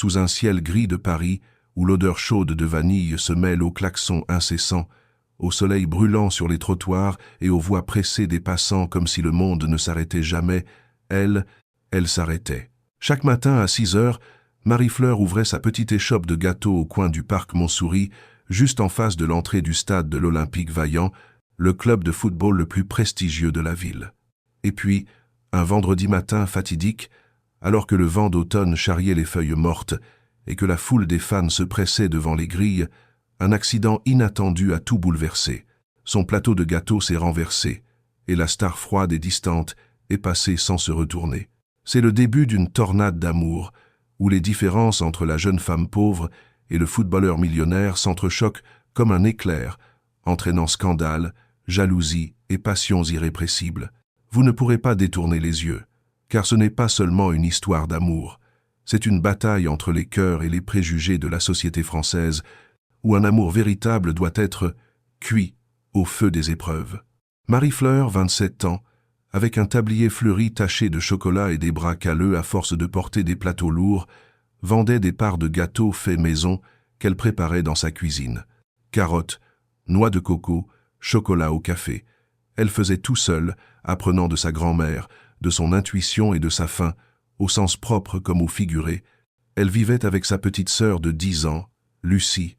sous un ciel gris de Paris, où l'odeur chaude de vanille se mêle aux klaxons incessants, au soleil brûlant sur les trottoirs et aux voix pressées des passants comme si le monde ne s'arrêtait jamais, elle s'arrêtait. Chaque matin à 6 heures, Marie-Fleur ouvrait sa petite échoppe de gâteaux au coin du parc Montsouris, juste en face de l'entrée du stade de l'Olympique Vaillant, le club de football le plus prestigieux de la ville. Et puis, un vendredi matin fatidique, alors que le vent d'automne charriait les feuilles mortes et que la foule des fans se pressait devant les grilles, un accident inattendu a tout bouleversé. Son plateau de gâteaux s'est renversé, et la star froide et distante est passée sans se retourner. C'est le début d'une tornade d'amour, où les différences entre la jeune femme pauvre et le footballeur millionnaire s'entrechoquent comme un éclair, entraînant scandale, jalousie et passions irrépressibles. Vous ne pourrez pas détourner les yeux, car ce n'est pas seulement une histoire d'amour, c'est une bataille entre les cœurs et les préjugés de la société française, où un amour véritable doit être cuit au feu des épreuves. Marie-Fleur, 27 ans, avec un tablier fleuri taché de chocolat et des bras calleux à force de porter des plateaux lourds, vendait des parts de gâteaux faits maison qu'elle préparait dans sa cuisine. Carottes, noix de coco, chocolat au café. Elle faisait tout seule, apprenant de sa grand-mère, de son intuition et de sa faim, au sens propre comme au figuré. Elle vivait avec sa petite sœur de 10 ans, Lucie,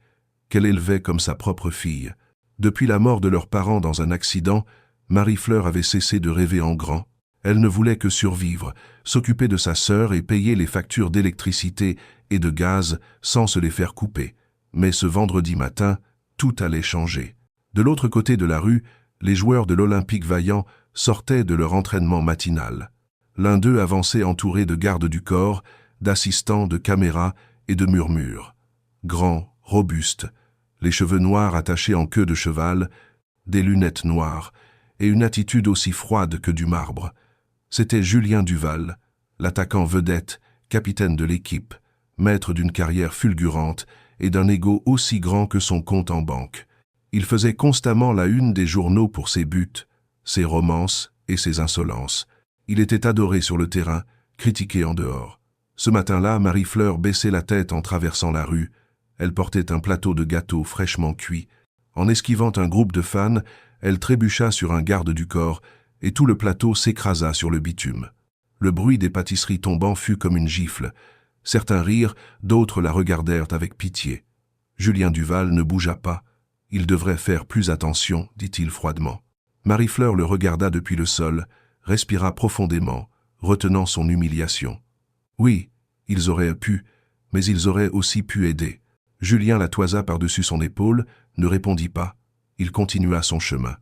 qu'elle élevait comme sa propre fille. Depuis la mort de leurs parents dans un accident, Marie-Fleur avait cessé de rêver en grand. Elle ne voulait que survivre, s'occuper de sa sœur et payer les factures d'électricité et de gaz sans se les faire couper. Mais ce vendredi matin, tout allait changer. De l'autre côté de la rue, les joueurs de l'Olympique Vaillant sortaient de leur entraînement matinal. L'un d'eux avançait entouré de gardes du corps, d'assistants, de caméras et de murmures. Grand, robuste, les cheveux noirs attachés en queue de cheval, des lunettes noires et une attitude aussi froide que du marbre. C'était Julien Duval, l'attaquant vedette, capitaine de l'équipe, maître d'une carrière fulgurante et d'un ego aussi grand que son compte en banque. Il faisait constamment la une des journaux pour ses buts, ses romances et ses insolences. Il était adoré sur le terrain, critiqué en dehors. Ce matin-là, Marie-Fleur baissait la tête en traversant la rue. Elle portait un plateau de gâteaux fraîchement cuits. En esquivant un groupe de fans, elle trébucha sur un garde du corps et tout le plateau s'écrasa sur le bitume. Le bruit des pâtisseries tombant fut comme une gifle. Certains rirent, d'autres la regardèrent avec pitié. Julien Duval ne bougea pas. Il devrait faire plus attention, dit-il froidement. Marie-Fleur le regarda depuis le sol, respira profondément, retenant son humiliation. Oui, ils auraient pu, mais ils auraient aussi pu aider. Julien la toisa par-dessus son épaule, ne répondit pas. Il continua son chemin.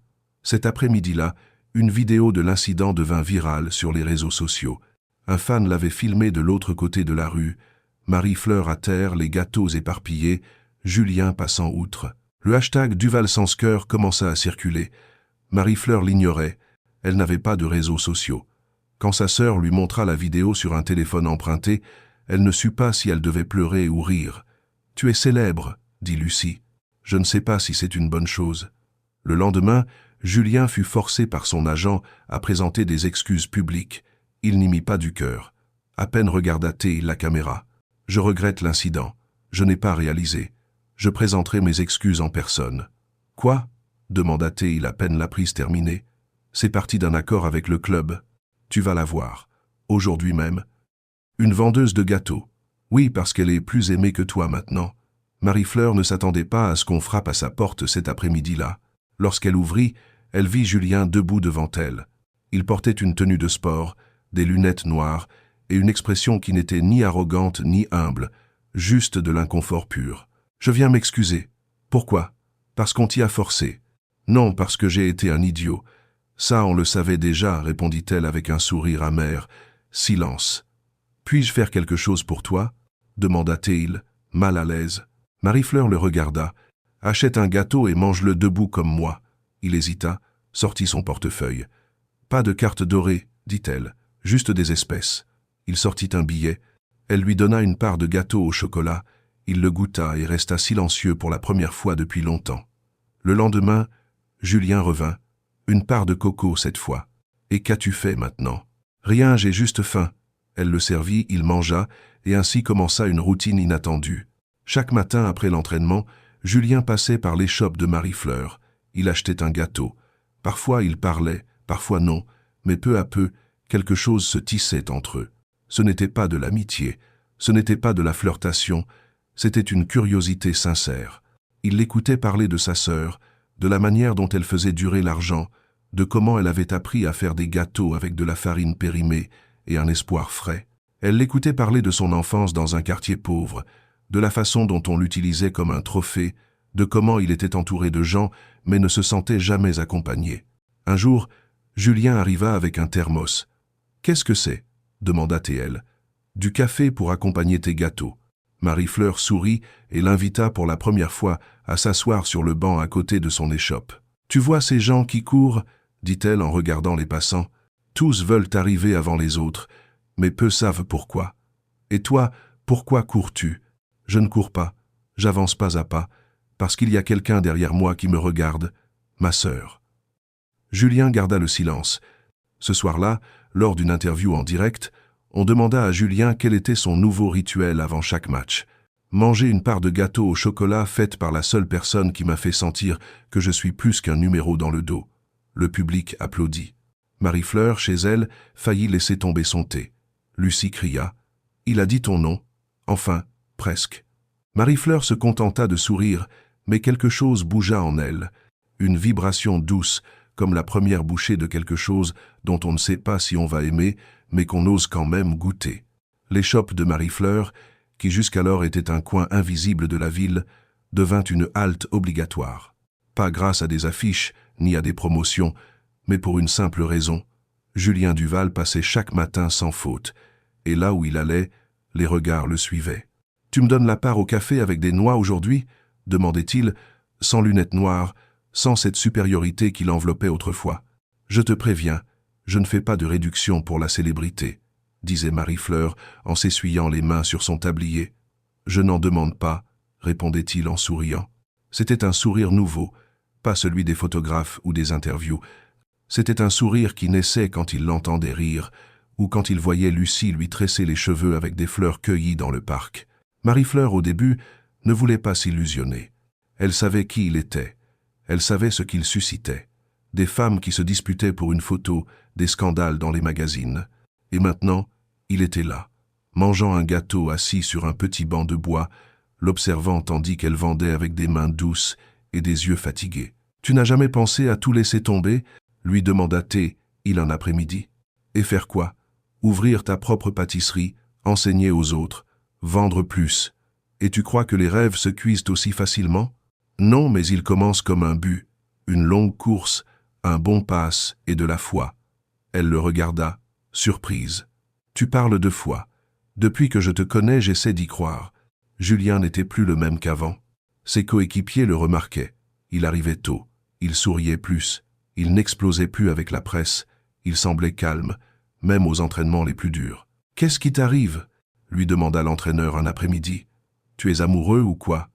Cet après-midi-là, une vidéo de l'incident devint virale sur les réseaux sociaux. Un fan l'avait filmé de l'autre côté de la rue, Marie-Fleur à terre, les gâteaux éparpillés, Julien passant outre. Le hashtag Duval sans cœur commença à circuler. Marie-Fleur l'ignorait, elle n'avait pas de réseaux sociaux. Quand sa sœur lui montra la vidéo sur un téléphone emprunté, elle ne sut pas si elle devait pleurer ou rire. « Tu es célèbre », dit Lucie. « Je ne sais pas si c'est une bonne chose. » Le lendemain, Julien fut forcé par son agent à présenter des excuses publiques. Il n'y mit pas du cœur. À peine regarda-t-il la caméra. « Je regrette l'incident. Je n'ai pas réalisé. Je présenterai mes excuses en personne. »« Quoi ?» demanda-t-il à peine la prise terminée. « C'est parti d'un accord avec le club. Tu vas la voir. Aujourd'hui même. »« Une vendeuse de gâteaux. Oui, parce qu'elle est plus aimée que toi maintenant. » Marie-Fleur ne s'attendait pas à ce qu'on frappe à sa porte cet après-midi-là. Lorsqu'elle ouvrit, elle vit Julien debout devant elle. Il portait une tenue de sport, des lunettes noires et une expression qui n'était ni arrogante ni humble, juste de l'inconfort pur. « Je viens m'excuser. »« Pourquoi ? Parce qu'on t'y a forcé. »« Non, parce que j'ai été un idiot. »« Ça, on le savait déjà, » répondit-elle avec un sourire amer. Silence. « Puis-je faire quelque chose pour toi ?» demanda-t-il, mal à l'aise. Marie-Fleur le regarda. « Achète un gâteau et mange-le debout comme moi. » Il hésita, sortit son portefeuille. « Pas de carte dorée, dit-elle, juste des espèces. » Il sortit un billet. Elle lui donna une part de gâteau au chocolat. Il le goûta et resta silencieux pour la première fois depuis longtemps. Le lendemain, Julien revint. Une part de coco cette fois. « Et qu'as-tu fait maintenant ?»« Rien, j'ai juste faim. » Elle le servit, il mangea, et ainsi commença une routine inattendue. Chaque matin après l'entraînement, Julien passait par l'échoppe de Marie-Fleur. Il achetait un gâteau. Parfois il parlait, parfois non, mais peu à peu, quelque chose se tissait entre eux. Ce n'était pas de l'amitié, ce n'était pas de la flirtation, c'était une curiosité sincère. Il l'écoutait parler de sa sœur, de la manière dont elle faisait durer l'argent, de comment elle avait appris à faire des gâteaux avec de la farine périmée et un espoir frais. Elle l'écoutait parler de son enfance dans un quartier pauvre, de la façon dont on l'utilisait comme un trophée, de comment il était entouré de gens mais ne se sentait jamais accompagné. Un jour, Julien arriva avec un thermos. « Qu'est-ce que c'est » demanda-t-elle. « Du café pour accompagner tes gâteaux. » Marie-Fleur sourit et l'invita pour la première fois à s'asseoir sur le banc à côté de son échoppe. « Tu vois ces gens qui courent » dit-elle en regardant les passants. « Tous veulent arriver avant les autres, mais peu savent pourquoi. Et toi, pourquoi cours-tu » ? « Je ne cours pas, j'avance pas à pas, parce qu'il y a quelqu'un derrière moi qui me regarde, ma sœur. » Julien garda le silence. Ce soir-là, lors d'une interview en direct, on demanda à Julien quel était son nouveau rituel avant chaque match. « Manger une part de gâteau au chocolat faite par la seule personne qui m'a fait sentir que je suis plus qu'un numéro dans le dos. » Le public applaudit. Marie-Fleur, chez elle, faillit laisser tomber son thé. Lucie cria « Il a dit ton nom ?» Enfin, presque. Marie-Fleur se contenta de sourire, mais quelque chose bougea en elle. Une vibration douce, comme la première bouchée de quelque chose dont on ne sait pas si on va aimer, mais qu'on ose quand même goûter. L'échoppe de Marie-Fleur, qui jusqu'alors était un coin invisible de la ville, devint une halte obligatoire. Pas grâce à des affiches, ni à des promotions, mais pour une simple raison. Julien Duval passait chaque matin sans faute, et là où il allait, les regards le suivaient. « Tu me donnes la part au café avec des noix aujourd'hui » demandait-il, sans lunettes noires, sans cette supériorité qui l'enveloppait autrefois. « Je te préviens, je ne fais pas de réduction pour la célébrité » disait Marie-Fleur en s'essuyant les mains sur son tablier. « Je n'en demande pas » répondait-il en souriant. C'était un sourire nouveau, pas celui des photographes ou des interviews. C'était un sourire qui naissait quand il l'entendait rire, ou quand il voyait Lucie lui tresser les cheveux avec des fleurs cueillies dans le parc. Marie-Fleur, au début, ne voulait pas s'illusionner. Elle savait qui il était. Elle savait ce qu'il suscitait. Des femmes qui se disputaient pour une photo, des scandales dans les magazines. Et maintenant, il était là, mangeant un gâteau assis sur un petit banc de bois, l'observant tandis qu'elle vendait avec des mains douces et des yeux fatigués. « Tu n'as jamais pensé à tout laisser tomber ?» lui demanda-t-il un après-midi. « Et faire quoi ? Ouvrir ta propre pâtisserie, enseigner aux autres, vendre plus. Et tu crois que les rêves se cuisent aussi facilement ? Non, mais ils commencent comme un but, une longue course, un bon passe et de la foi. » Elle le regarda, surprise. « Tu parles de foi. Depuis que je te connais, j'essaie d'y croire. » Julien n'était plus le même qu'avant. Ses coéquipiers le remarquaient. Il arrivait tôt, il souriait plus, il n'explosait plus avec la presse, il semblait calme, même aux entraînements les plus durs. « Qu'est-ce qui t'arrive ?» lui demanda l'entraîneur un après-midi. « Tu es amoureux ou quoi ?»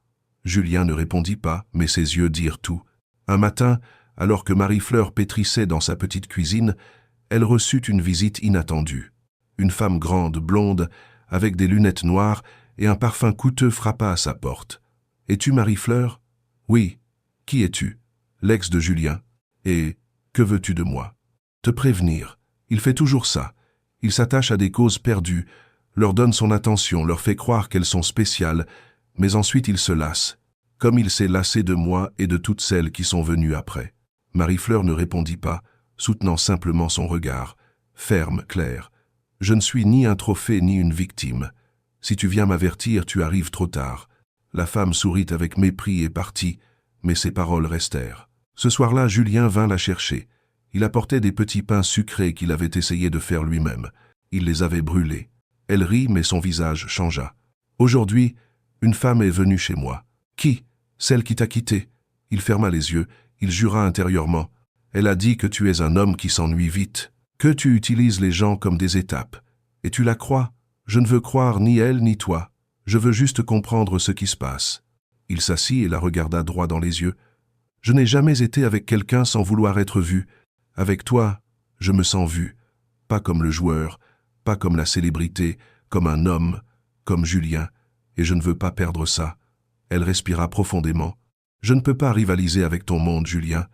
Julien ne répondit pas, mais ses yeux dirent tout. Un matin, alors que Marie-Fleur pétrissait dans sa petite cuisine, elle reçut une visite inattendue. Une femme grande, blonde, avec des lunettes noires et un parfum coûteux frappa à sa porte. « Es-tu Marie-Fleur ?»« Oui. Qui es-tu ?»« L'ex de Julien. »« Et que veux-tu de moi ?»« Te prévenir. Il fait toujours ça. Il s'attache à des causes perdues, leur donne son attention, leur fait croire qu'elles sont spéciales, mais ensuite il se lasse, comme il s'est lassé de moi et de toutes celles qui sont venues après. » Marie-Fleur ne répondit pas, soutenant simplement son regard, ferme, clair. « Je ne suis ni un trophée ni une victime. Si tu viens m'avertir, tu arrives trop tard. » La femme sourit avec mépris et partit, mais ses paroles restèrent. Ce soir-là, Julien vint la chercher. Il apportait des petits pains sucrés qu'il avait essayé de faire lui-même. Il les avait brûlés. Elle rit, mais son visage changea. « Aujourd'hui, une femme est venue chez moi. »« Qui ? Celle qui t'a quitté. » Il ferma les yeux, il jura intérieurement. « Elle a dit que tu es un homme qui s'ennuie vite, que tu utilises les gens comme des étapes. Et tu la crois ? Je ne veux croire ni elle ni toi. Je veux juste comprendre ce qui se passe. » Il s'assit et la regarda droit dans les yeux. « Je n'ai jamais été avec quelqu'un sans vouloir être vu. Avec toi, je me sens vu. Pas comme le joueur, pas comme la célébrité, comme un homme, comme Julien, et je ne veux pas perdre ça. Elle respira profondément. Je ne peux pas rivaliser avec ton monde, Julien.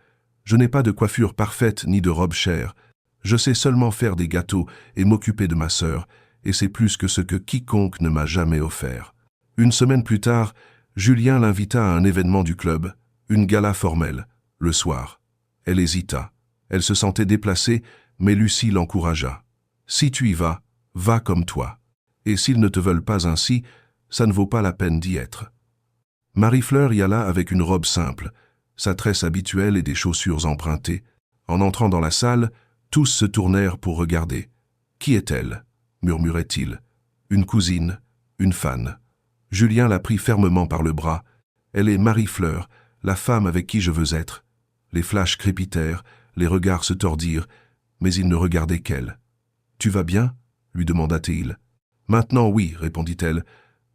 Je n'ai pas de coiffure parfaite ni de robe chère. Je sais seulement faire des gâteaux et m'occuper de ma sœur, et c'est plus que ce que quiconque ne m'a jamais offert. Une semaine plus tard, Julien l'invita à un événement du club, une gala formelle, le soir. Elle hésita. Elle se sentait déplacée, mais Lucie l'encouragea. « Si tu y vas, va comme toi. Et s'ils ne te veulent pas ainsi, ça ne vaut pas la peine d'y être. » Marie-Fleur y alla avec une robe simple, sa tresse habituelle et des chaussures empruntées. En entrant dans la salle, tous se tournèrent pour regarder. « Qui est-elle » murmurait-il. « Une cousine, une fan. » Julien la prit fermement par le bras. « Elle est Marie-Fleur, la femme avec qui je veux être. » Les flashs crépitèrent, les regards se tordirent, mais il ne regardait qu'elle. « Tu vas bien » lui demanda-t-il. « Maintenant oui, répondit-elle,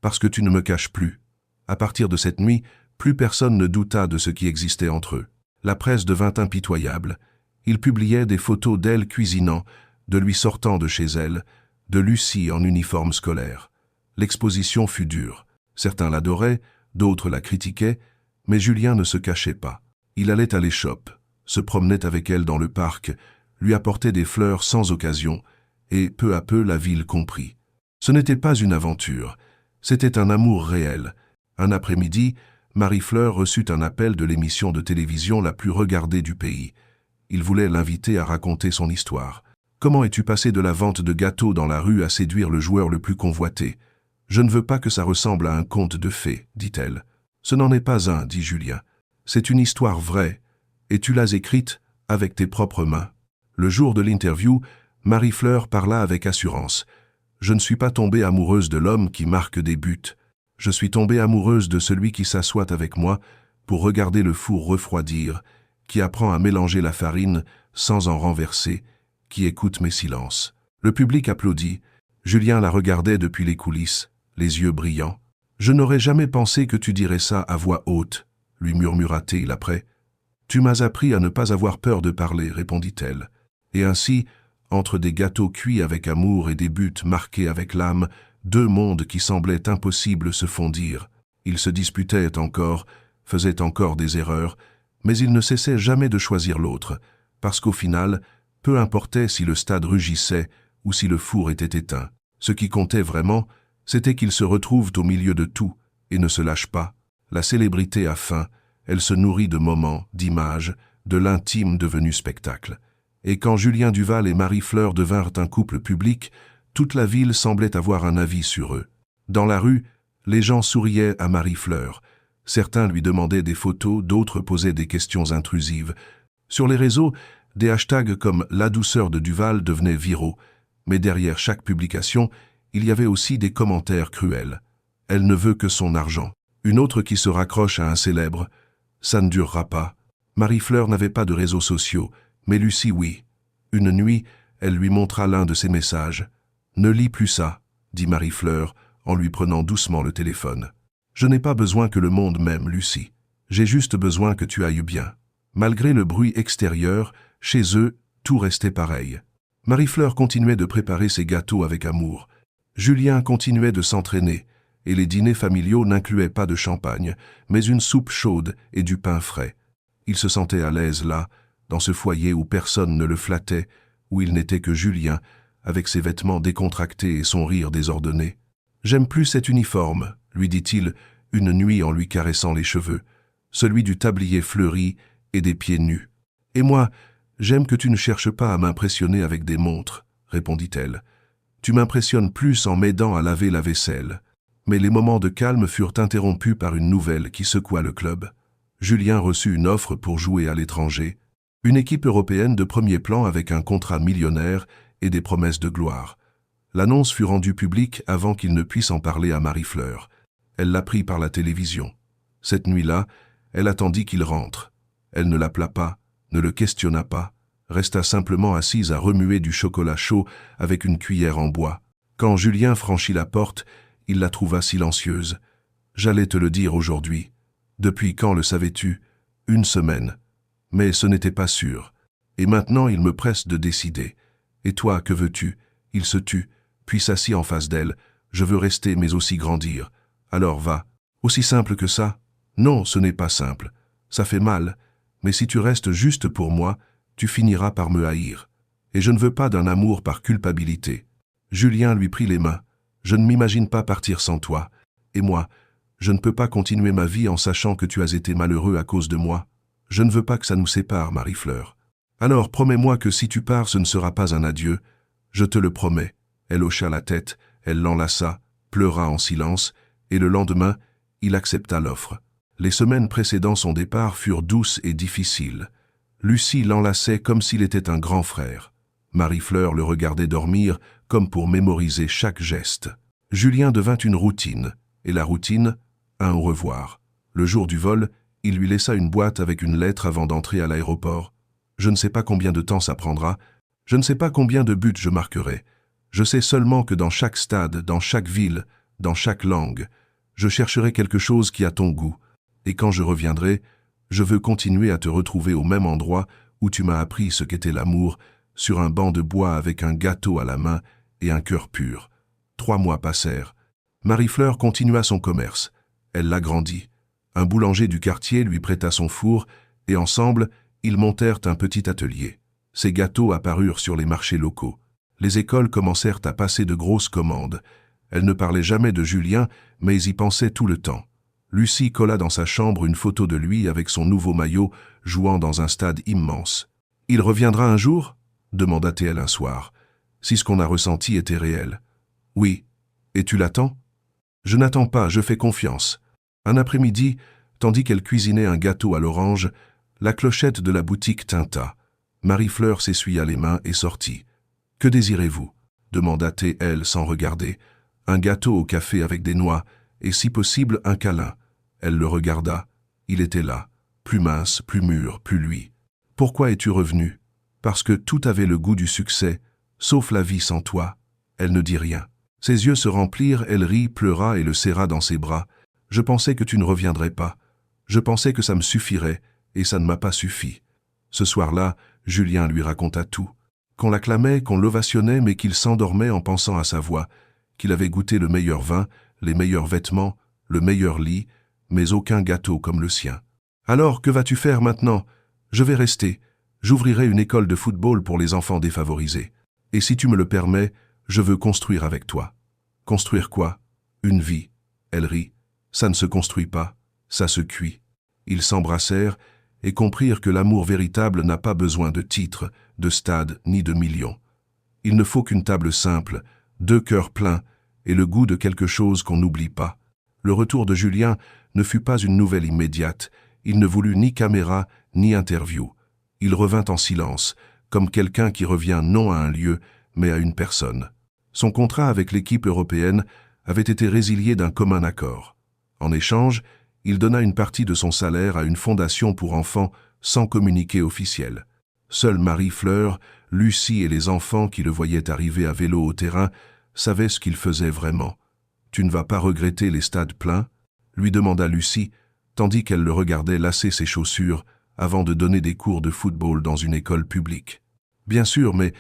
parce que tu ne me caches plus. » À partir de cette nuit, plus personne ne douta de ce qui existait entre eux. La presse devint impitoyable. Il publiait des photos d'elle cuisinant, de lui sortant de chez elle, de Lucie en uniforme scolaire. L'exposition fut dure. Certains l'adoraient, d'autres la critiquaient, mais Julien ne se cachait pas. Il allait à l'échoppe, se promenait avec elle dans le parc, lui apportait des fleurs sans occasion, et peu à peu la ville comprit. Ce n'était pas une aventure, c'était un amour réel. Un après-midi, Marie-Fleur reçut un appel de l'émission de télévision la plus regardée du pays. Il voulait l'inviter à raconter son histoire. « Comment es-tu passé de la vente de gâteaux dans la rue à séduire le joueur le plus convoité ? Je ne veux pas que ça ressemble à un conte de fées, dit-elle. « Ce n'en est pas un, dit Julien. C'est une histoire vraie, et tu l'as écrite avec tes propres mains. » Le jour de l'interview, Marie-Fleur parla avec assurance. « Je ne suis pas tombée amoureuse de l'homme qui marque des buts. Je suis tombée amoureuse de celui qui s'assoit avec moi pour regarder le four refroidir, qui apprend à mélanger la farine sans en renverser, qui écoute mes silences. » Le public applaudit. Julien la regardait depuis les coulisses, les yeux brillants. « Je n'aurais jamais pensé que tu dirais ça à voix haute, » lui murmura-t-il après. « Tu m'as appris à ne pas avoir peur de parler, » répondit-elle. Et ainsi, entre des gâteaux cuits avec amour et des buts marqués avec l'âme, deux mondes qui semblaient impossibles se fondirent. Ils se disputaient encore, faisaient encore des erreurs, mais ils ne cessaient jamais de choisir l'autre, parce qu'au final, peu importait si le stade rugissait ou si le four était éteint. Ce qui comptait vraiment, c'était qu'ils se retrouvent au milieu de tout et ne se lâchent pas. La célébrité a faim, elle se nourrit de moments, d'images, de l'intime devenu spectacle. Et quand Julien Duval et Marie-Fleur devinrent un couple public, toute la ville semblait avoir un avis sur eux. Dans la rue, les gens souriaient à Marie-Fleur. Certains lui demandaient des photos, d'autres posaient des questions intrusives. Sur les réseaux, des hashtags comme « La douceur de Duval » devenaient viraux. Mais derrière chaque publication, il y avait aussi des commentaires cruels. « Elle ne veut que son argent. » Une autre qui se raccroche à un célèbre. « Ça ne durera pas. » Marie-Fleur n'avait pas de réseaux sociaux, mais Lucie oui. Une nuit, elle lui montra l'un de ses messages. « Ne lis plus ça, » dit Marie-Fleur en lui prenant doucement le téléphone. « Je n'ai pas besoin que le monde m'aime, Lucie. J'ai juste besoin que tu ailles bien. » Malgré le bruit extérieur, chez eux, tout restait pareil. Marie-Fleur continuait de préparer ses gâteaux avec amour. Julien continuait de s'entraîner, et les dîners familiaux n'incluaient pas de champagne, mais une soupe chaude et du pain frais. Il se sentait à l'aise là, dans ce foyer où personne ne le flattait, où il n'était que Julien, avec ses vêtements décontractés et son rire désordonné. « J'aime plus cet uniforme, » lui dit-il une nuit en lui caressant les cheveux, celui du tablier fleuri et des pieds nus. « Et moi, j'aime que tu ne cherches pas à m'impressionner avec des montres, » répondit-elle. « Tu m'impressionnes plus en m'aidant à laver la vaisselle. » Mais les moments de calme furent interrompus par une nouvelle qui secoua le club. Julien reçut une offre pour jouer à l'étranger. Une équipe européenne de premier plan avec un contrat millionnaire et des promesses de gloire. L'annonce fut rendue publique avant qu'il ne puisse en parler à Marie-Fleur. Elle l'apprit par la télévision. Cette nuit-là, elle attendit qu'il rentre. Elle ne l'appela pas, ne le questionna pas, resta simplement assise à remuer du chocolat chaud avec une cuillère en bois. Quand Julien franchit la porte, il la trouva silencieuse. « J'allais te le dire aujourd'hui. » « Depuis quand le savais-tu ? » ?»« Une semaine. » « Mais ce n'était pas sûr. Et maintenant il me presse de décider. Et toi, que veux-tu ? » Il se tut, puis s'assit en face d'elle, Je veux rester mais aussi grandir. Alors va. Aussi simple que ça? Non, ce n'est pas simple. Ça fait mal. Mais si tu restes juste pour moi, tu finiras par me haïr. Et je ne veux pas d'un amour par culpabilité. Julien lui prit les mains. Je ne m'imagine pas partir sans toi. Et moi, je ne peux pas continuer ma vie en sachant que tu as été malheureux à cause de moi. Je ne veux pas que ça nous sépare, Marie-Fleur. Alors promets-moi que si tu pars, ce ne sera pas un adieu. Je te le promets. Elle hocha la tête, elle l'enlaça, pleura en silence, et le lendemain, il accepta l'offre. Les semaines précédant son départ furent douces et difficiles. Lucie l'enlaçait comme s'il était un grand frère. Marie-Fleur le regardait dormir comme pour mémoriser chaque geste. Julien devint une routine, et la routine, un au revoir. Le jour du vol, il lui laissa une boîte avec une lettre avant d'entrer à l'aéroport. Je ne sais pas combien de temps ça prendra, je ne sais pas combien de buts je marquerai. Je sais seulement que dans chaque stade, dans chaque ville, dans chaque langue, je chercherai quelque chose qui a ton goût. Et quand je reviendrai, je veux continuer à te retrouver au même endroit où tu m'as appris ce qu'était l'amour, sur un banc de bois avec un gâteau à la main et un cœur pur. 3 mois passèrent. Marie-Fleur continua son commerce. Elle l'agrandit. Un boulanger du quartier lui prêta son four et ensemble, ils montèrent un petit atelier. Ces gâteaux apparurent sur les marchés locaux. Les écoles commencèrent à passer de grosses commandes. Elle ne parlait jamais de Julien, mais y pensait tout le temps. Lucie colla dans sa chambre une photo de lui avec son nouveau maillot, jouant dans un stade immense. « Il reviendra un jour » demanda-t-elle un soir, si ce qu'on a ressenti était réel. « Oui. Et tu l'attends » ? « Je n'attends pas, je fais confiance. » Un après-midi, tandis qu'elle cuisinait un gâteau à l'orange, la clochette de la boutique tinta. Marie-Fleur s'essuya les mains et sortit. « Que désirez-vous » demanda-t-elle sans regarder. « Un gâteau au café avec des noix, et si possible un câlin. » Elle le regarda. Il était là, plus mince, plus mûr, plus lui. « Pourquoi es-tu revenu » ? « Parce que tout avait le goût du succès, sauf la vie sans toi. » Elle ne dit rien. Ses yeux se remplirent, elle rit, pleura et le serra dans ses bras. « Je pensais que tu ne reviendrais pas. Je pensais que ça me suffirait, et ça ne m'a pas suffi. » Ce soir-là, Julien lui raconta tout. Qu'on l'acclamait, qu'on l'ovationnait, mais qu'il s'endormait en pensant à sa voix, qu'il avait goûté le meilleur vin, les meilleurs vêtements, le meilleur lit, mais aucun gâteau comme le sien. « Alors, que vas-tu faire maintenant ? Je vais rester. J'ouvrirai une école de football pour les enfants défavorisés. Et si tu me le permets, je veux construire avec toi. » « Construire quoi ? Une vie. » Elle rit. « Ça ne se construit pas, ça se cuit. » Ils s'embrassèrent et comprirent que l'amour véritable n'a pas besoin de titres, de stades ni de millions. Il ne faut qu'une table simple, 2 cœurs pleins et le goût de quelque chose qu'on n'oublie pas. Le retour de Julien ne fut pas une nouvelle immédiate. Il ne voulut ni caméra ni interview. Il revint en silence, comme quelqu'un qui revient non à un lieu, mais à une personne. Son contrat avec l'équipe européenne avait été résilié d'un commun accord. En échange, il donna une partie de son salaire à une fondation pour enfants sans communiqué officiel. Seule Marie-Fleur, Lucie et les enfants qui le voyaient arriver à vélo au terrain savaient ce qu'il faisait vraiment. « Tu ne vas pas regretter les stades pleins ?» lui demanda Lucie, tandis qu'elle le regardait lasser ses chaussures avant de donner des cours de football dans une école publique. « Bien sûr, mais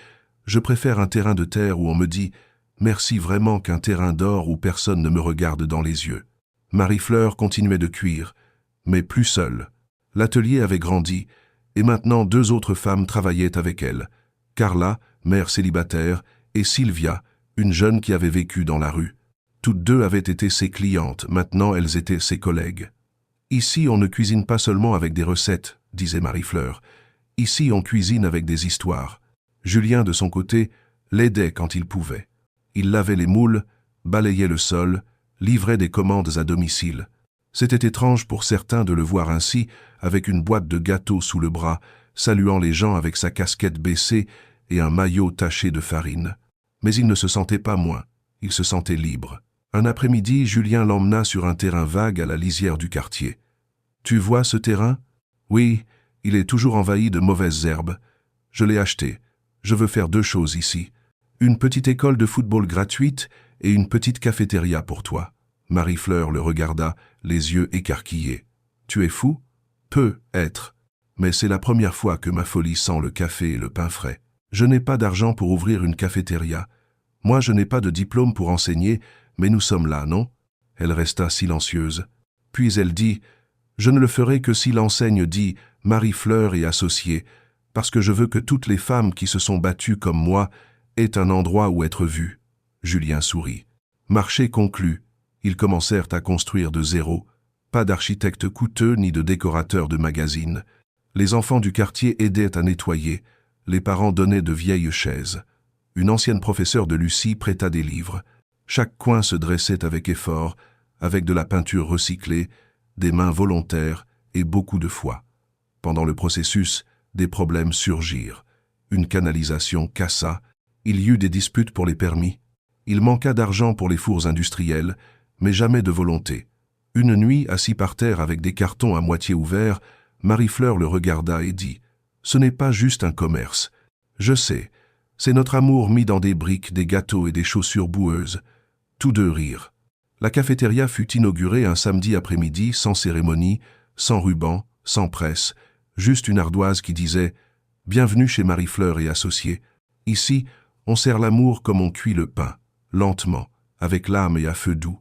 je préfère un terrain de terre où on me dit « merci vraiment qu'un terrain d'or où personne ne me regarde dans les yeux. » Marie-Fleur continuait de cuire, mais plus seule. L'atelier avait grandi, et maintenant 2 autres femmes travaillaient avec elle. Carla, mère célibataire, et Sylvia, une jeune qui avait vécu dans la rue. Toutes 2 avaient été ses clientes, maintenant elles étaient ses collègues. « Ici, on ne cuisine pas seulement avec des recettes, » disait Marie-Fleur. « Ici, on cuisine avec des histoires. » Julien, de son côté, l'aidait quand il pouvait. Il lavait les moules, balayait le sol, livrait des commandes à domicile. C'était étrange pour certains de le voir ainsi, avec une boîte de gâteaux sous le bras, saluant les gens avec sa casquette baissée et un maillot taché de farine. Mais il ne se sentait pas moins, il se sentait libre. Un après-midi, Julien l'emmena sur un terrain vague à la lisière du quartier. « Tu vois ce terrain ? Oui, il est toujours envahi de mauvaises herbes. Je l'ai acheté. Je veux faire 2 choses ici. Une petite école de football gratuite et une petite cafétéria pour toi. » Marie-Fleur le regarda, les yeux écarquillés. « Tu es fou ? Peut être. Mais c'est la première fois que ma folie sent le café et le pain frais. Je n'ai pas d'argent pour ouvrir une cafétéria. Moi, je n'ai pas de diplôme pour enseigner, Mais nous sommes là, non ?» Elle resta silencieuse. Puis elle dit « Je ne le ferai que si l'enseigne dit Marie-Fleur et associés, parce que je veux que toutes les femmes qui se sont battues comme moi aient un endroit où être vues. » Julien sourit. Marché conclu. Ils commencèrent à construire de zéro. Pas d'architecte coûteux ni de décorateur de magazines. Les enfants du quartier aidaient à nettoyer. Les parents donnaient de vieilles chaises. Une ancienne professeure de Lucie prêta des livres. Chaque coin se dressait avec effort, avec de la peinture recyclée, des mains volontaires et beaucoup de foi. Pendant le processus, des problèmes surgirent. Une canalisation cassa. Il y eut des disputes pour les permis. Il manqua d'argent pour les fours industriels, mais jamais de volonté. Une nuit, assis par terre avec des cartons à moitié ouverts, Marie-Fleur le regarda et dit « Ce n'est pas juste un commerce. Je sais, c'est notre amour mis dans des briques, des gâteaux et des chaussures boueuses. » Tous deux rirent. La cafétéria fut inaugurée un samedi après-midi, sans cérémonie, sans ruban, sans presse, juste une ardoise qui disait « Bienvenue chez Marie-Fleur et associés. Ici, on sert l'amour comme on cuit le pain, lentement, avec l'âme et à feu doux. »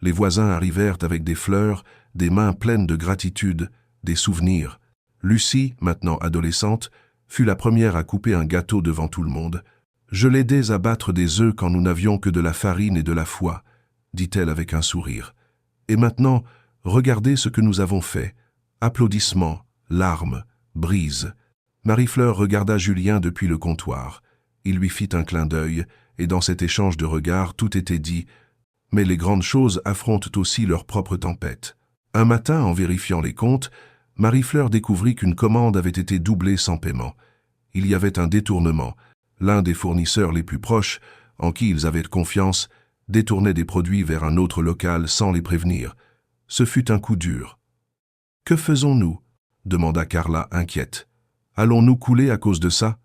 Les voisins arrivèrent avec des fleurs, des mains pleines de gratitude, des souvenirs. Lucie, maintenant adolescente, fut la première à couper un gâteau devant tout le monde. « Je l'aidais à battre des œufs quand nous n'avions que de la farine et de la foi, » dit-elle avec un sourire. « Et maintenant, regardez ce que nous avons fait. Applaudissements, larmes, brises. » Marie-Fleur regarda Julien depuis le comptoir. Il lui fit un clin d'œil, et dans cet échange de regards, tout était dit. Mais les grandes choses affrontent aussi leurs propres tempêtes. Un matin, en vérifiant les comptes, Marie-Fleur découvrit qu'une commande avait été doublée sans paiement. Il y avait un détournement. L'un des fournisseurs les plus proches, en qui ils avaient confiance, détournait des produits vers un autre local sans les prévenir. Ce fut un coup dur. « Que faisons-nous » demanda Carla inquiète. « Allons-nous couler à cause de ça ?»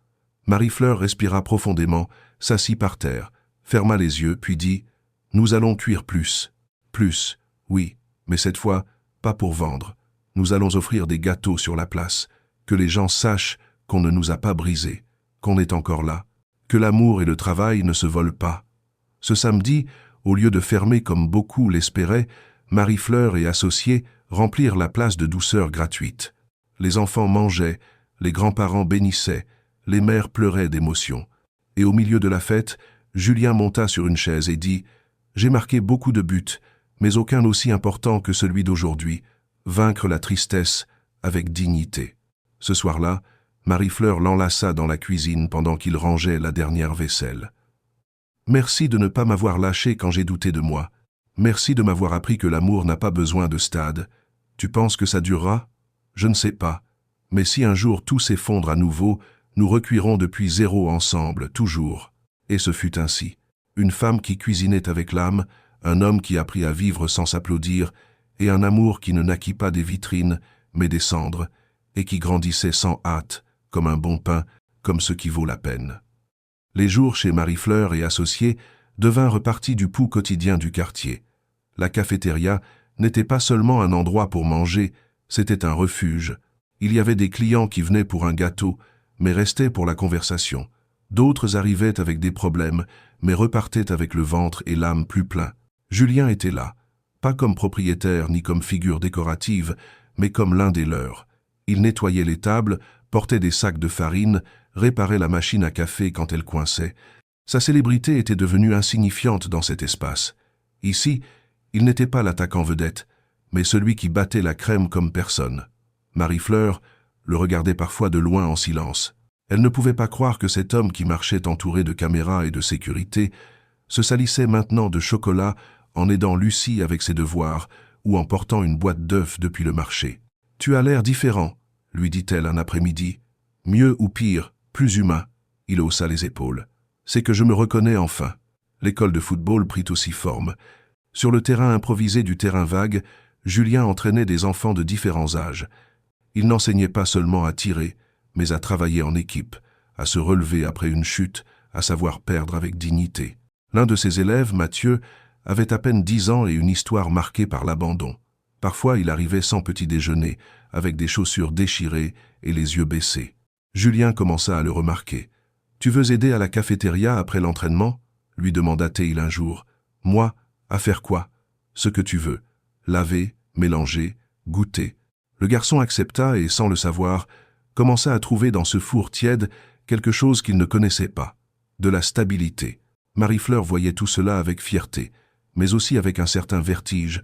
Marie-Fleur respira profondément, s'assit par terre, ferma les yeux, puis dit « Nous allons cuire plus. Plus, oui, mais cette fois, pas pour vendre. Nous allons offrir des gâteaux sur la place, que les gens sachent qu'on ne nous a pas brisés, qu'on est encore là, que l'amour et le travail ne se volent pas. » Ce samedi, au lieu de fermer comme beaucoup l'espéraient, Marie-Fleur et associés remplirent la place de douceur gratuite. Les enfants mangeaient, les grands-parents bénissaient, les mères pleuraient d'émotion. Et au milieu de la fête, Julien monta sur une chaise et dit « J'ai marqué beaucoup de buts, mais aucun aussi important que celui d'aujourd'hui, vaincre la tristesse avec dignité. » Ce soir-là, Marie-Fleur l'enlaça dans la cuisine pendant qu'il rangeait la dernière vaisselle. « Merci de ne pas m'avoir lâché quand j'ai douté de moi. Merci de m'avoir appris que l'amour n'a pas besoin de stade. Tu penses que ça durera? Je ne sais pas. Mais si un jour tout s'effondre à nouveau, nous recuirons depuis zéro ensemble, toujours. » Et ce fut ainsi. Une femme qui cuisinait avec l'âme, un homme qui apprit à vivre sans s'applaudir, et un amour qui ne naquit pas des vitrines, mais des cendres, et qui grandissait sans hâte, comme un bon pain, comme ce qui vaut la peine. Les jours chez Marie-Fleur et associés devinrent partie du pouls quotidien du quartier. La cafétéria n'était pas seulement un endroit pour manger, c'était un refuge. Il y avait des clients qui venaient pour un gâteau, mais restaient pour la conversation. D'autres arrivaient avec des problèmes, mais repartaient avec le ventre et l'âme plus pleins. Julien était là, pas comme propriétaire ni comme figure décorative, mais comme l'un des leurs. Il nettoyait les tables, portait des sacs de farine, réparait la machine à café quand elle coinçait. Sa célébrité était devenue insignifiante dans cet espace. Ici, il n'était pas l'attaquant vedette, mais celui qui battait la crème comme personne. Marie-Fleur le regardait parfois de loin en silence. Elle ne pouvait pas croire que cet homme qui marchait entouré de caméras et de sécurité se salissait maintenant de chocolat en aidant Lucie avec ses devoirs ou en portant une boîte d'œufs depuis le marché. « Tu as l'air différent », lui dit-elle un après-midi. « Mieux ou pire, plus humain. » Il haussa les épaules. « C'est que je me reconnais enfin. » L'école de football prit aussi forme. Sur le terrain improvisé du terrain vague, Julien entraînait des enfants de différents âges. Il n'enseignait pas seulement à tirer, mais à travailler en équipe, à se relever après une chute, à savoir perdre avec dignité. L'un de ses élèves, Mathieu, avait à peine 10 ans et une histoire marquée par l'abandon. Parfois, il arrivait sans petit déjeuner, avec des chaussures déchirées et les yeux baissés. Julien commença à le remarquer. « Tu veux aider à la cafétéria après l'entraînement ?» lui demanda-t-il un jour. « Moi, À faire quoi? Ce que tu veux. Laver, mélanger, goûter. Le garçon accepta et, sans le savoir, commença à trouver dans ce four tiède quelque chose qu'il ne connaissait pas. De la stabilité. Marie-Fleur voyait tout cela avec fierté, mais aussi avec un certain vertige,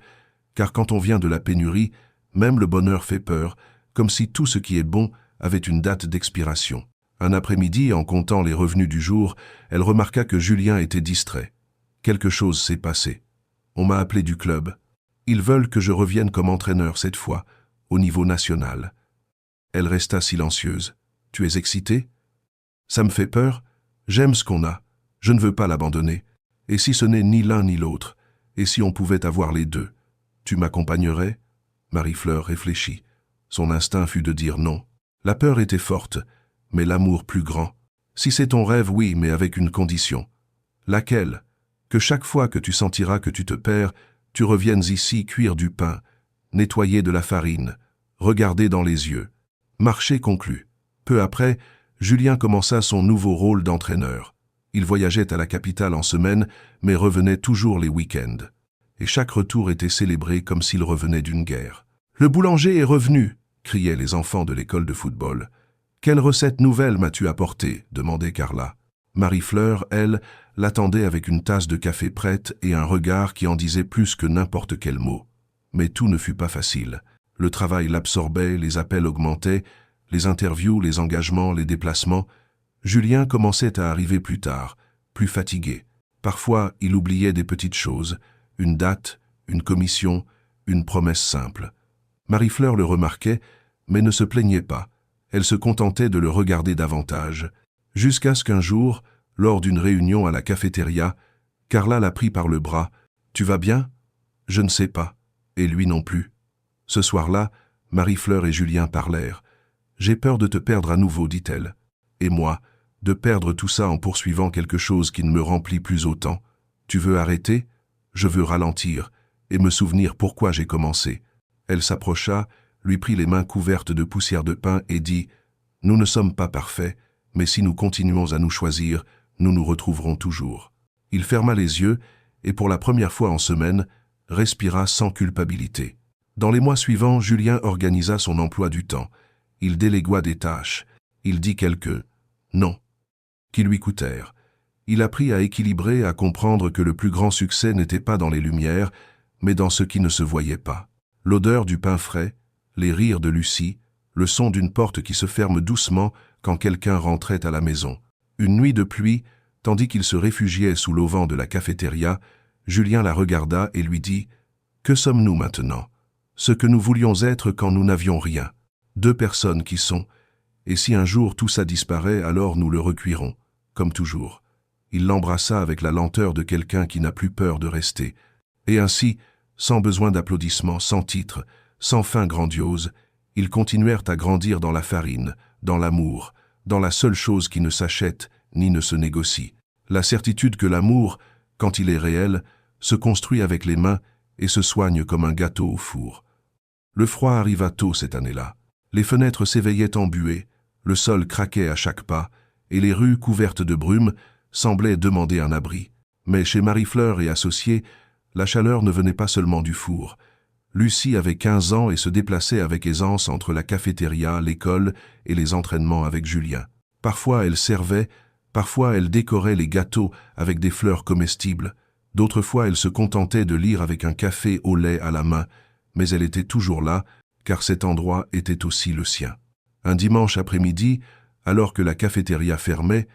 car quand on vient de la pénurie, même le bonheur fait peur, comme si tout ce qui est bon avait une date d'expiration. Un après-midi, en comptant les revenus du jour, elle remarqua que Julien était distrait. Quelque chose s'est passé. On m'a appelé du club. Ils veulent que je revienne comme entraîneur cette fois, au niveau national. Elle resta silencieuse. Tu es excitée? Ça me fait peur. J'aime ce qu'on a. Je ne veux pas l'abandonner. Et si ce n'est ni l'un ni l'autre? Et si on pouvait avoir les deux? Tu m'accompagnerais? Marie-Fleur réfléchit. Son instinct fut de dire non. La peur était forte, mais l'amour plus grand. Si c'est ton rêve, oui, mais avec une condition. Laquelle? Que chaque fois que tu sentiras que tu te perds, tu reviennes ici cuire du pain, nettoyer de la farine, regarder dans les yeux. Marché conclu. Peu après, Julien commença son nouveau rôle d'entraîneur. Il voyageait à la capitale en semaine, mais revenait toujours les week-ends. Et chaque retour était célébré comme s'il revenait d'une guerre. « Le boulanger est revenu !» criaient les enfants de l'école de football. « Quelle recette nouvelle m'as-tu apportée ?» demandait Carla. Marie-Fleur, elle, l'attendait avec une tasse de café prête et un regard qui en disait plus que n'importe quel mot. Mais tout ne fut pas facile. Le travail l'absorbait, les appels augmentaient, les interviews, les engagements, les déplacements. Julien commençait à arriver plus tard, plus fatigué. Parfois, il oubliait des petites choses, une date, une commission, une promesse simple. Marie-Fleur le remarquait, mais ne se plaignait pas. Elle se contentait de le regarder davantage. Jusqu'à ce qu'un jour, lors d'une réunion à la cafétéria, Carla la prit par le bras. « Tu vas bien ?»« Je ne sais pas. » Et lui non plus. Ce soir-là, Marie-Fleur et Julien parlèrent. « J'ai peur de te perdre à nouveau, dit-elle. Et moi, de perdre tout ça en poursuivant quelque chose qui ne me remplit plus autant. Tu veux arrêter? Je veux ralentir et me souvenir pourquoi j'ai commencé. » Elle s'approcha, lui prit les mains couvertes de poussière de pain et dit « Nous ne sommes pas parfaits, mais si nous continuons à nous choisir, nous nous retrouverons toujours. » Il ferma les yeux et pour la première fois en semaine, respira sans culpabilité. Dans les mois suivants, Julien organisa son emploi du temps. Il délégua des tâches. Il dit quelques « non » qui lui coûtèrent. Il apprit à équilibrer, à comprendre que le plus grand succès n'était pas dans les lumières, mais dans ce qui ne se voyait pas. L'odeur du pain frais, les rires de Lucie, le son d'une porte qui se ferme doucement quand quelqu'un rentrait à la maison. Une nuit de pluie, tandis qu'il se réfugiait sous l'auvent de la cafétéria, Julien la regarda et lui dit « Que sommes-nous maintenant? Ce que nous voulions être quand nous n'avions rien. Deux personnes qui sont, et si un jour tout ça disparaît, alors nous le recueillerons, comme toujours. » Il l'embrassa avec la lenteur de quelqu'un qui n'a plus peur de rester. Et ainsi, sans besoin d'applaudissements, sans titre, sans fin grandiose, ils continuèrent à grandir dans la farine, dans l'amour, dans la seule chose qui ne s'achète ni ne se négocie. La certitude que l'amour, quand il est réel, se construit avec les mains et se soigne comme un gâteau au four. Le froid arriva tôt cette année-là. Les fenêtres s'éveillaient embuées, le sol craquait à chaque pas, et les rues couvertes de brume semblaient demander un abri. Mais chez Marie-Fleur et associés, la chaleur ne venait pas seulement du four. Lucie avait 15 ans et se déplaçait avec aisance entre la cafétéria, l'école et les entraînements avec Julien. Parfois elle servait, parfois elle décorait les gâteaux avec des fleurs comestibles, d'autres fois elle se contentait de lire avec un café au lait à la main, mais elle était toujours là, car cet endroit était aussi le sien. Un dimanche après-midi, alors que la cafétéria fermait,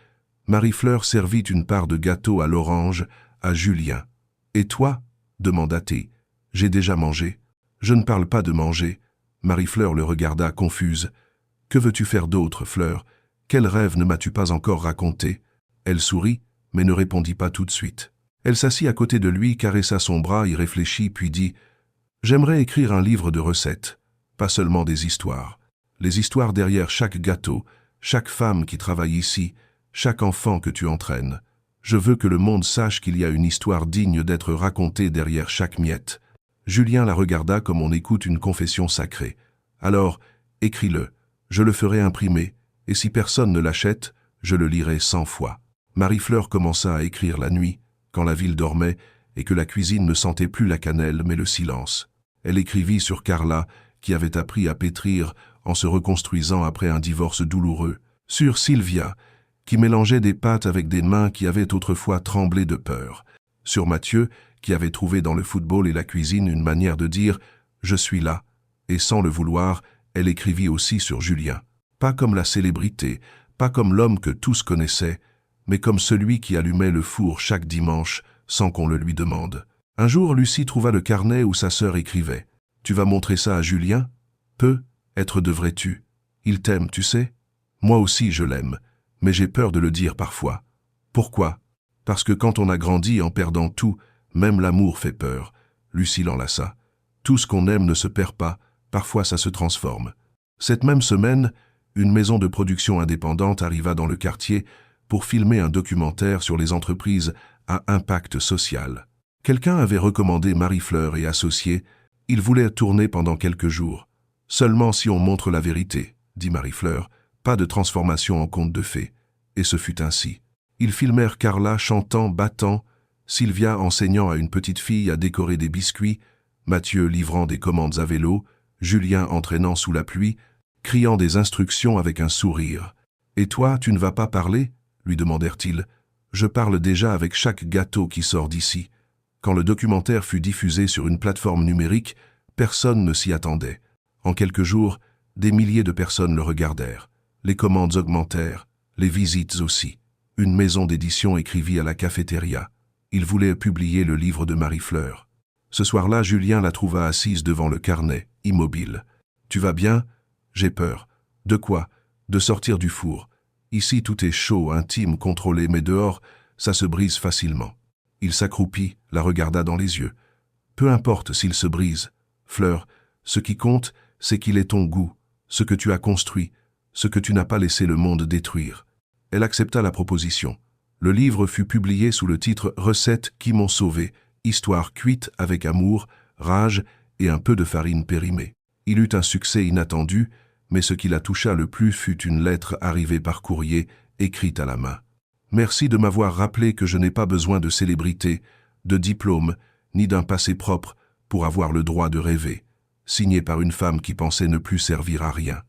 Marie-Fleur servit une part de gâteau à l'orange à Julien. « Et toi ?» demanda-t-il. « J'ai déjà mangé. » « Je ne parle pas de manger. » Marie-Fleur le regarda confuse. « Que veux-tu faire d'autre, Fleur? Quel rêve ne m'as-tu pas encore raconté ?» Elle sourit, mais ne répondit pas tout de suite. Elle s'assit à côté de lui, caressa son bras, y réfléchit, puis dit « J'aimerais écrire un livre de recettes, pas seulement des histoires. Les histoires derrière chaque gâteau, chaque femme qui travaille ici, chaque enfant que tu entraînes. Je veux que le monde sache qu'il y a une histoire digne d'être racontée derrière chaque miette. » Julien la regarda comme on écoute une confession sacrée. « Alors, écris-le, je le ferai imprimer, et si personne ne l'achète, je le lirai 100 fois. » Marie-Fleur commença à écrire la nuit, quand la ville dormait, et que la cuisine ne sentait plus la cannelle mais le silence. Elle écrivit sur Carla, qui avait appris à pétrir en se reconstruisant après un divorce douloureux, sur Sylvia, qui mélangeait des pâtes avec des mains qui avaient autrefois tremblé de peur, sur Mathieu, qui avait trouvé dans le football et la cuisine une manière de dire « je suis là », et sans le vouloir, elle écrivit aussi sur Julien. Pas comme la célébrité, pas comme l'homme que tous connaissaient, mais comme celui qui allumait le four chaque dimanche sans qu'on le lui demande. Un jour, Lucie trouva le carnet où sa sœur écrivait « Tu vas montrer ça à Julien ? Peu, être devrais-tu. Il t'aime, tu sais ? Moi aussi je l'aime, mais j'ai peur de le dire parfois. Pourquoi ? Parce que quand on a grandi en perdant tout, même l'amour fait peur. » Lucie l'enlaça. Tout ce qu'on aime ne se perd pas, parfois ça se transforme. Cette même semaine, une maison de production indépendante arriva dans le quartier pour filmer un documentaire sur les entreprises à impact social. Quelqu'un avait recommandé Marie-Fleur et Associés. Ils voulaient tourner pendant quelques jours. Seulement si on montre la vérité, dit Marie-Fleur, pas de transformation en conte de fées. Et ce fut ainsi. Ils filmèrent Carla chantant, battant, Sylvia enseignant à une petite fille à décorer des biscuits, Mathieu livrant des commandes à vélo, Julien entraînant sous la pluie, criant des instructions avec un sourire. « Et toi, tu ne vas pas parler ?» lui demandèrent-ils. « Je parle déjà avec chaque gâteau qui sort d'ici. » Quand le documentaire fut diffusé sur une plateforme numérique, personne ne s'y attendait. En quelques jours, des milliers de personnes le regardèrent. Les commandes augmentèrent, les visites aussi. Une maison d'édition écrivit à la cafétéria. Il voulait publier le livre de Marie-Fleur. Ce soir-là, Julien la trouva assise devant le carnet, immobile. « Tu vas bien ? J'ai peur. »« De quoi ? De sortir du four. Ici, tout est chaud, intime, contrôlé, mais dehors, ça se brise facilement. » Il s'accroupit, la regarda dans les yeux. « Peu importe s'il se brise. Fleur, ce qui compte, c'est qu'il est ton goût, ce que tu as construit, ce que tu n'as pas laissé le monde détruire. » Elle accepta la proposition. Le livre fut publié sous le titre « Recettes qui m'ont sauvé », histoire cuite avec amour, rage et un peu de farine périmée. Il eut un succès inattendu, mais ce qui la toucha le plus fut une lettre arrivée par courrier, écrite à la main. « Merci de m'avoir rappelé que je n'ai pas besoin de célébrité, de diplôme, ni d'un passé propre pour avoir le droit de rêver. » Signé par une femme qui pensait ne plus servir à rien.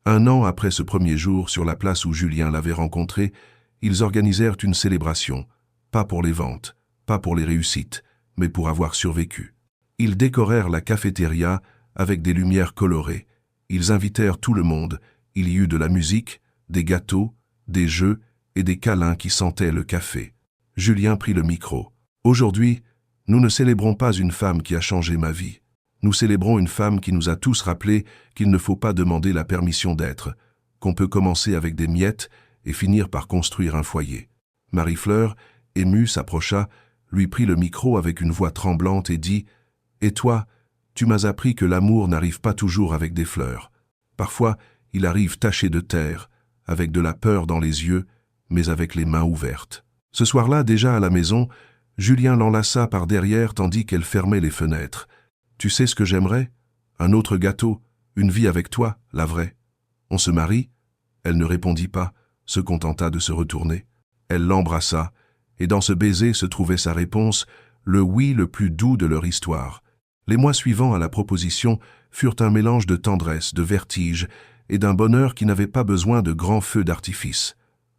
1 an après ce premier jour, sur la place où Julien l'avait rencontré, ils organisèrent une célébration, pas pour les ventes, pas pour les réussites, mais pour avoir survécu. Ils décorèrent la cafétéria avec des lumières colorées. Ils invitèrent tout le monde. Il y eut de la musique, des gâteaux, des jeux et des câlins qui sentaient le café. Julien prit le micro. « Aujourd'hui, nous ne célébrons pas une femme qui a changé ma vie. Nous célébrons une femme qui nous a tous rappelé qu'il ne faut pas demander la permission d'être, qu'on peut commencer avec des miettes et finir par construire un foyer. » Marie-Fleur, émue, s'approcha, lui prit le micro avec une voix tremblante et dit « Et toi, tu m'as appris que l'amour n'arrive pas toujours avec des fleurs. Parfois, il arrive taché de terre, avec de la peur dans les yeux, mais avec les mains ouvertes. » Ce soir-là, déjà à la maison, Julien l'enlaça par derrière tandis qu'elle fermait les fenêtres. « Tu sais ce que j'aimerais ? Un autre gâteau, une vie avec toi, la vraie. On se marie ?» Elle ne répondit pas, se contenta de se retourner. Elle l'embrassa, et dans ce baiser se trouvait sa réponse, le oui le plus doux de leur histoire. Les mois suivants à la proposition furent un mélange de tendresse, de vertige et d'un bonheur qui n'avait pas besoin de grands feux d'artifice.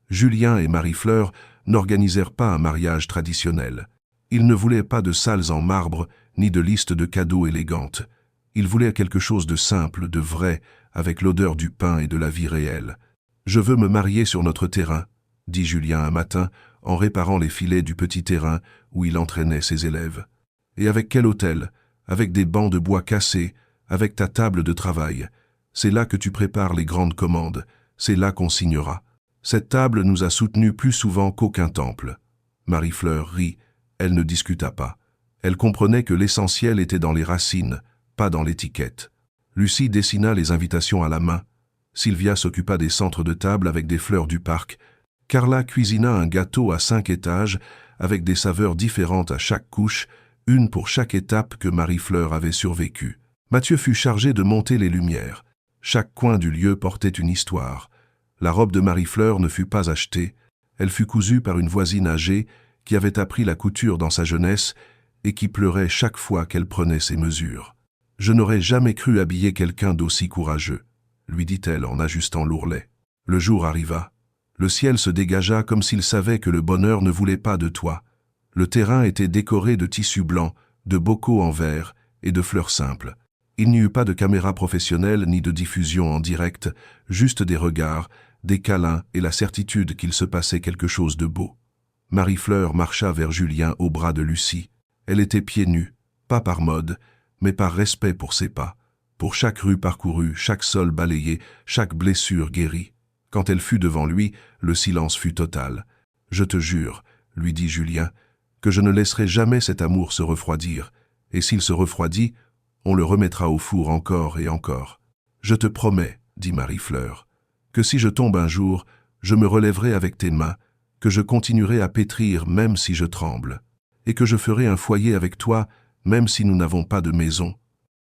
Julien et Marie-Fleur n'organisèrent pas un mariage traditionnel. Ils ne voulaient pas de salles en marbre, ni de listes de cadeaux élégantes. Ils voulaient quelque chose de simple, de vrai, avec l'odeur du pain et de la vie réelle. « Je veux me marier sur notre terrain », dit Julien un matin, en réparant les filets du petit terrain où il entraînait ses élèves. « Et avec quel hôtel ? Avec des bancs de bois cassés, avec ta table de travail. C'est là que tu prépares les grandes commandes, c'est là qu'on signera. Cette table nous a soutenus plus souvent qu'aucun temple. » Marie-Fleur rit, elle ne discuta pas. Elle comprenait que l'essentiel était dans les racines, pas dans l'étiquette. Lucie dessina les invitations à la main. Sylvia s'occupa des centres de table avec des fleurs du parc. Carla cuisina un gâteau à 5 étages avec des saveurs différentes à chaque couche, une pour chaque étape que Marie-Fleur avait survécu. Mathieu fut chargé de monter les lumières. Chaque coin du lieu portait une histoire. La robe de Marie-Fleur ne fut pas achetée. Elle fut cousue par une voisine âgée qui avait appris la couture dans sa jeunesse et qui pleurait chaque fois qu'elle prenait ses mesures. « Je n'aurais jamais cru habiller quelqu'un d'aussi courageux », lui dit-elle en ajustant l'ourlet. Le jour arriva. Le ciel se dégagea comme s'il savait que le bonheur ne voulait pas de toi. Le terrain était décoré de tissus blancs, de bocaux en verre et de fleurs simples. Il n'y eut pas de caméra professionnelle ni de diffusion en direct, juste des regards, des câlins et la certitude qu'il se passait quelque chose de beau. Marie-Fleur marcha vers Julien au bras de Lucie. Elle était pieds nus, pas par mode, mais par respect pour ses pas, pour chaque rue parcourue, chaque sol balayé, chaque blessure guérie. Quand elle fut devant lui, le silence fut total. « Je te jure, » lui dit Julien, « que je ne laisserai jamais cet amour se refroidir, et s'il se refroidit, on le remettra au four encore et encore. »« Je te promets, » dit Marie-Fleur, « que si je tombe un jour, je me relèverai avec tes mains, que je continuerai à pétrir même si je tremble, et que je ferai un foyer avec toi même si nous n'avons pas de maison. »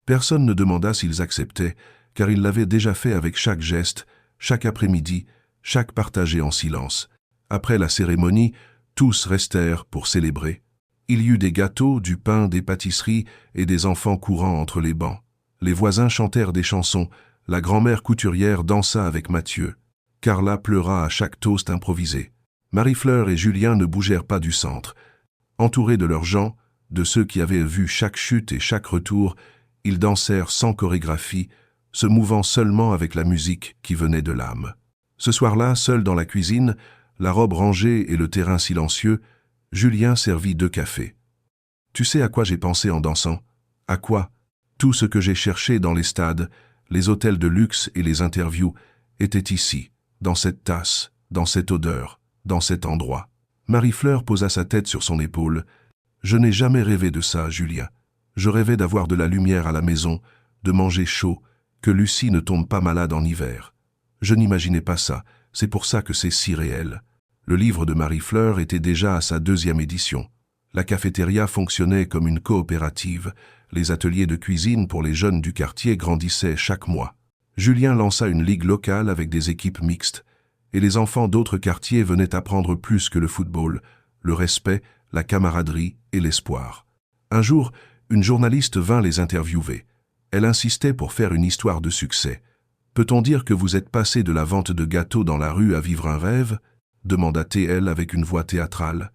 Personne ne demanda s'ils acceptaient, car ils l'avaient déjà fait avec chaque geste, chaque après-midi, chaque partagé en silence. Après la cérémonie, tous restèrent pour célébrer. Il y eut des gâteaux, du pain, des pâtisseries et des enfants courant entre les bancs. Les voisins chantèrent des chansons, la grand-mère couturière dansa avec Mathieu. Carla pleura à chaque toast improvisé. Marie-Fleur et Julien ne bougèrent pas du centre. Entourés de leurs gens, de ceux qui avaient vu chaque chute et chaque retour, ils dansèrent sans chorégraphie, se mouvant seulement avec la musique qui venait de l'âme. Ce soir-là, seul dans la cuisine, la robe rangée et le terrain silencieux, Julien servit 2 cafés. « Tu sais à quoi j'ai pensé en dansant ? À quoi ? Tout ce que j'ai cherché dans les stades, les hôtels de luxe et les interviews, était ici, dans cette tasse, dans cette odeur, dans cet endroit. » Marie-Fleur posa sa tête sur son épaule. « Je n'ai jamais rêvé de ça, Julien. Je rêvais d'avoir de la lumière à la maison, de manger chaud, que Lucie ne tombe pas malade en hiver. Je n'imaginais pas ça, c'est pour ça que c'est si réel. » Le livre de Marie-Fleur était déjà à sa 2e édition. La cafétéria fonctionnait comme une coopérative. Les ateliers de cuisine pour les jeunes du quartier grandissaient chaque mois. Julien lança une ligue locale avec des équipes mixtes, et les enfants d'autres quartiers venaient apprendre plus que le football, le respect, la camaraderie et l'espoir. Un jour, une journaliste vint les interviewer. Elle insistait pour faire une histoire de succès. « Peut-on dire que vous êtes passé de la vente de gâteaux dans la rue à vivre un rêve ?» demanda-t-elle avec une voix théâtrale.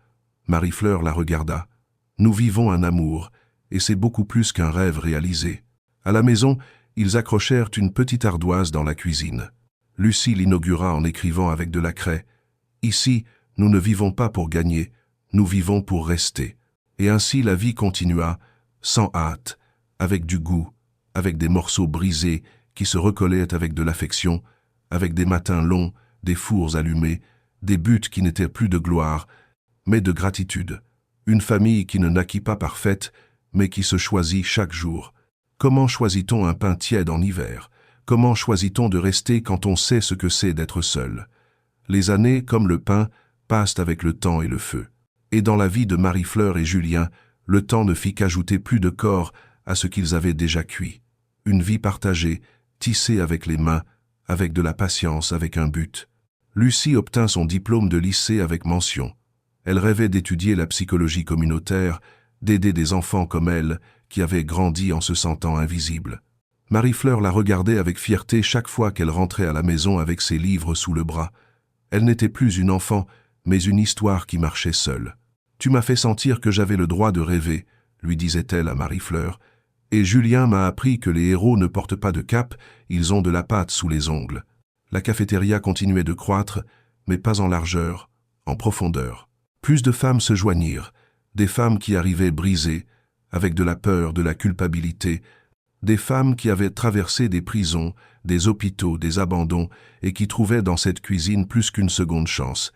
Marie-Fleur la regarda. « Nous vivons un amour, et c'est beaucoup plus qu'un rêve réalisé. » À la maison, ils accrochèrent une petite ardoise dans la cuisine. Lucie l'inaugura en écrivant avec de la craie. « Ici, nous ne vivons pas pour gagner, nous vivons pour rester. » Et ainsi la vie continua, sans hâte, avec du goût, avec des morceaux brisés qui se recollaient avec de l'affection, avec des matins longs, des fours allumés, des buts qui n'étaient plus de gloire, mais de gratitude. Une famille qui ne naquit pas parfaite, mais qui se choisit chaque jour. Comment choisit-on un pain tiède en hiver? Comment choisit-on de rester quand on sait ce que c'est d'être seul? Les années, comme le pain, passent avec le temps et le feu. Et dans la vie de Marie-Fleur et Julien, le temps ne fit qu'ajouter plus de corps à ce qu'ils avaient déjà cuit. Une vie partagée, tissée avec les mains, avec de la patience, avec un but. Lucie obtint son diplôme de lycée avec mention. Elle rêvait d'étudier la psychologie communautaire, d'aider des enfants comme elle, qui avaient grandi en se sentant invisibles. Marie-Fleur la regardait avec fierté chaque fois qu'elle rentrait à la maison avec ses livres sous le bras. Elle n'était plus une enfant, mais une histoire qui marchait seule. « Tu m'as fait sentir que j'avais le droit de rêver », lui disait-elle à Marie-Fleur, « et Julien m'a appris que les héros ne portent pas de cape, ils ont de la pâte sous les ongles. » La cafétéria continuait de croître, mais pas en largeur, en profondeur. Plus de femmes se joignirent, des femmes qui arrivaient brisées, avec de la peur, de la culpabilité, des femmes qui avaient traversé des prisons, des hôpitaux, des abandons, et qui trouvaient dans cette cuisine plus qu'une seconde chance.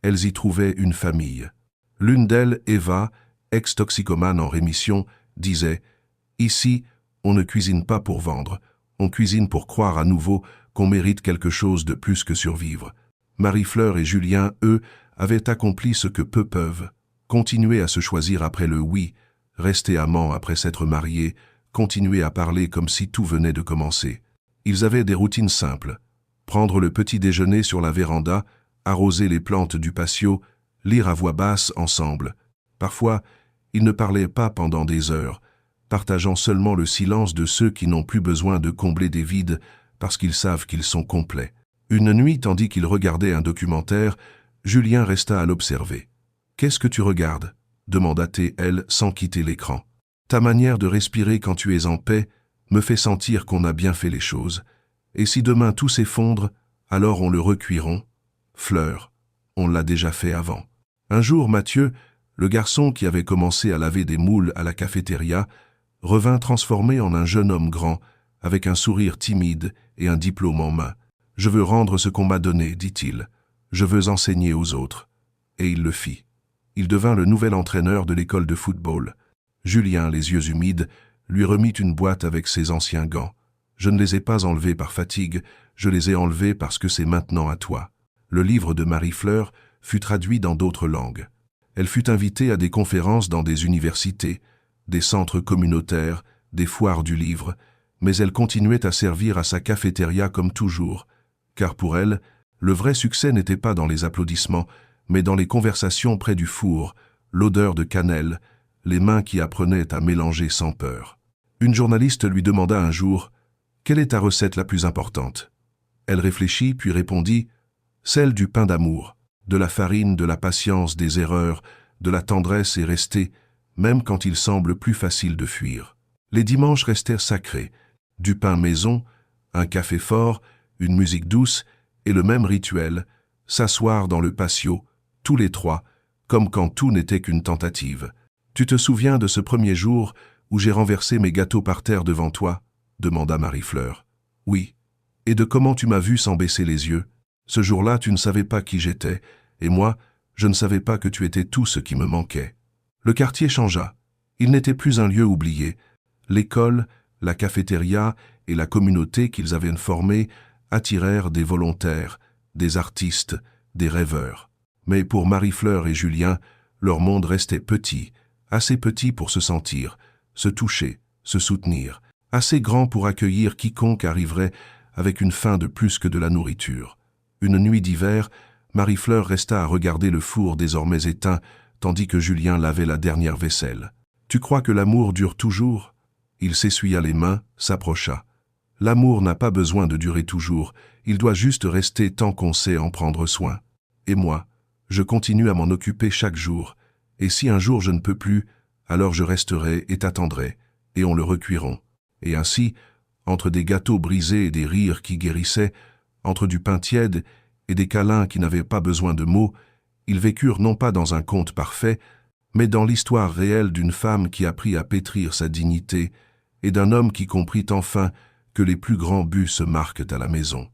Elles y trouvaient une famille. L'une d'elles, Eva, ex-toxicomane en rémission, disait « Ici, on ne cuisine pas pour vendre, on cuisine pour croire à nouveau qu'on mérite quelque chose de plus que survivre. » Marie-Fleur et Julien, eux, avaient accompli ce que peu peuvent, continuer à se choisir après le oui, rester amants après s'être mariés, continuer à parler comme si tout venait de commencer. Ils avaient des routines simples. Prendre le petit déjeuner sur la véranda, arroser les plantes du patio, lire à voix basse ensemble. Parfois, Ils ne parlaient pas pendant des heures, partageant seulement le silence de ceux qui n'ont plus besoin de combler des vides parce qu'ils savent qu'ils sont complets. Une nuit, tandis qu'il regardait un documentaire, Julien resta à l'observer. « Qu'est-ce que tu regardes ?» demanda-t-elle sans quitter l'écran. « Ta manière de respirer quand tu es en paix me fait sentir qu'on a bien fait les choses. Et si demain tout s'effondre, alors on le recuiront. Fleur, on l'a déjà fait avant. » Un jour, Mathieu, le garçon qui avait commencé à laver des moules à la cafétéria, revint transformé en un jeune homme grand, avec un sourire timide et un diplôme en main. « Je veux rendre ce qu'on m'a donné, dit-il. Je veux enseigner aux autres. » Et il le fit. Il devint le nouvel entraîneur de l'école de football. Julien, les yeux humides, lui remit une boîte avec ses anciens gants. « Je ne les ai pas enlevés par fatigue, je les ai enlevés parce que c'est maintenant à toi. » Le livre de Marie-Fleur fut traduit dans d'autres langues. Elle fut invitée à des conférences dans des universités, des centres communautaires, des foires du livre, mais elle continuait à servir à sa cafétéria comme toujours, car pour elle, le vrai succès n'était pas dans les applaudissements, mais dans les conversations près du four, l'odeur de cannelle, les mains qui apprenaient à mélanger sans peur. Une journaliste lui demanda un jour « Quelle est ta recette la plus importante ?» Elle réfléchit puis répondit « Celle du pain d'amour, de la farine, de la patience, des erreurs, de la tendresse et rester, même quand il semble plus facile de fuir. » Les dimanches restèrent sacrés, du pain maison, un café fort, une musique douce et le même rituel, s'asseoir dans le patio, tous les trois, comme quand tout n'était qu'une tentative. « Tu te souviens de ce premier jour où j'ai renversé mes gâteaux par terre devant toi ?» demanda Marie-Fleur. « Oui. Et de comment tu m'as vu sans baisser les yeux. Ce jour-là, tu ne savais pas qui j'étais, et moi, je ne savais pas que tu étais tout ce qui me manquait. » Le quartier changea. Il n'était plus un lieu oublié. L'école, la cafétéria et la communauté qu'ils avaient formée attirèrent des volontaires, des artistes, des rêveurs. Mais pour Marie-Fleur et Julien, leur monde restait petit, assez petit pour se sentir, se toucher, se soutenir, assez grand pour accueillir quiconque arriverait avec une faim de plus que de la nourriture. Une nuit d'hiver, Marie-Fleur resta à regarder le four désormais éteint, tandis que Julien lavait la dernière vaisselle. « Tu crois que l'amour dure toujours ?» Il s'essuya les mains, s'approcha. « L'amour n'a pas besoin de durer toujours, il doit juste rester tant qu'on sait en prendre soin. Et moi, je continue à m'en occuper chaque jour, et si un jour je ne peux plus, alors je resterai et t'attendrai, et on le recuiront. » Et ainsi, entre des gâteaux brisés et des rires qui guérissaient, entre du pain tiède et des câlins qui n'avaient pas besoin de mots, ils vécurent non pas dans un conte parfait, mais dans l'histoire réelle d'une femme qui apprit à pétrir sa dignité et d'un homme qui comprit enfin que les plus grands buts se marquent à la maison.